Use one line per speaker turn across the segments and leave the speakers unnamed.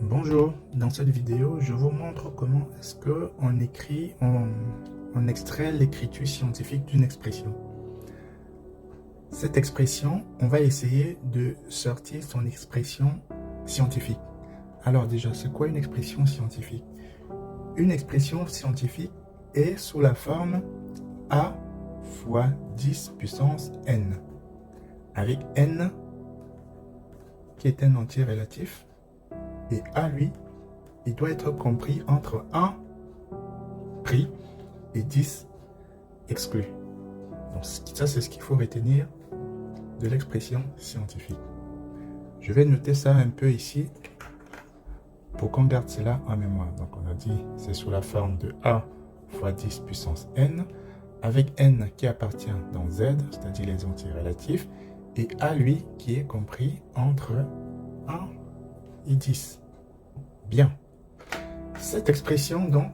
Bonjour, dans cette vidéo, je vous montre comment est-ce que on extrait l'écriture scientifique d'une expression. Cette expression, on va essayer de sortir son expression scientifique. Alors déjà, c'est quoi une expression scientifique? Une expression scientifique est sous la forme A fois 10 puissance n, avec n qui est un entier relatif. Et A, lui, il doit être compris entre 1 pris et 10 exclu. Donc ça, c'est ce qu'il faut retenir de l'expression scientifique. Je vais noter ça un peu ici pour qu'on garde cela en mémoire. Donc on a dit c'est sous la forme de A fois 10 puissance n, avec n qui appartient dans Z, c'est-à-dire les entiers relatifs, et A, lui, qui est compris entre 1 et 10. Bien. Cette expression, donc,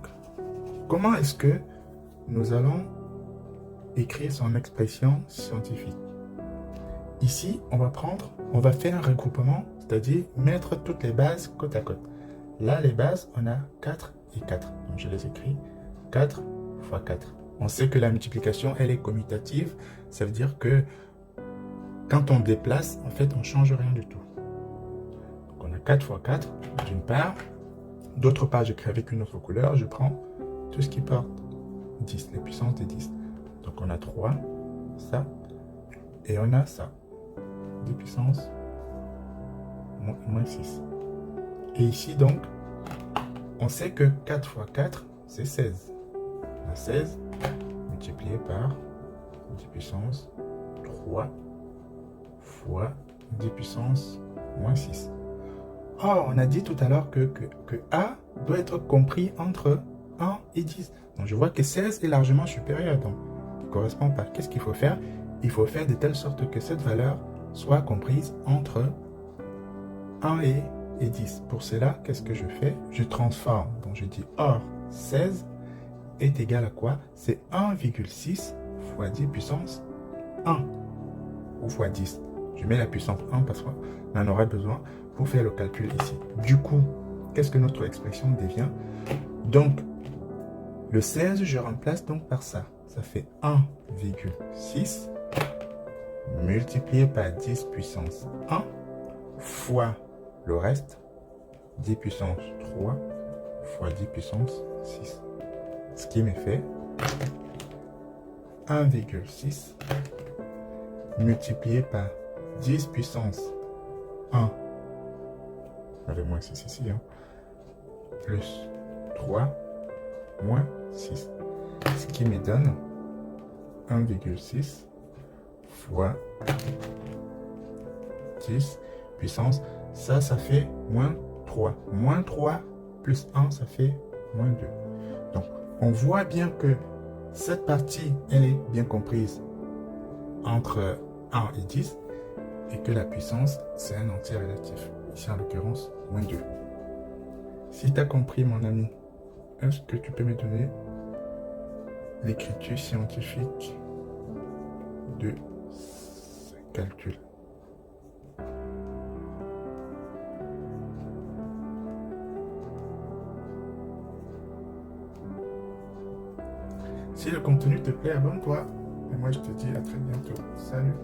comment est-ce que nous allons écrire son expression scientifique? Ici, on va faire un regroupement, c'est-à-dire mettre toutes les bases côte à côte. Là, les bases, on a 4 et 4. Donc, je les écris 4 fois 4. On sait que la multiplication, elle est commutative. Ça veut dire que quand on déplace, en fait, on ne change rien du tout. Donc, on a 4 fois 4, d'une part. D'autre part, j'écris avec une autre couleur. Je prends tout ce qui porte 10, les puissances de 10. Donc, on a 3, ça, et on a ça. 10 puissance moins 6. Et ici, donc, on sait que 4 fois 4, c'est 16. On a 16 multiplié par 10 puissance 3 fois 10 puissance moins 6. Or, on a dit tout à l'heure que A doit être compris entre 1 et 10. Donc, je vois que 16 est largement supérieur. Donc, il ne correspond pas. Qu'est-ce qu'il faut faire? Il faut faire de telle sorte que cette valeur soit comprise entre 1 et 10. Pour cela, qu'est-ce que je fais? Je transforme. Donc, je dis or 16 est égal à quoi? C'est 1,6 fois 10 puissance 1 ou fois 10. Je mets la puissance 1 parce qu'on en aura besoin pour faire le calcul ici. Du coup, qu'est-ce que notre expression devient? Donc, le 16, je remplace donc par ça. Ça fait 1,6 multiplié par 10 puissance 1 fois le reste, 10 puissance 3 fois 10 puissance 6. Ce qui me fait 1,6 multiplié par 10 puissance 1, avec moins 6 ici, hein, plus 3 moins 6. Ce qui me donne 1,6 fois 10 puissance, ça fait moins 3. Moins 3 plus 1, ça fait moins 2. Donc, on voit bien que cette partie, elle est bien comprise entre 1 et 10, et que la puissance, c'est un entier relatif. Ici, en l'occurrence, moins 2. Si tu as compris, mon ami, est-ce que tu peux me donner l'écriture scientifique de ce calcul? Si le contenu te plaît, abonne-toi. Et moi, je te dis à très bientôt. Salut!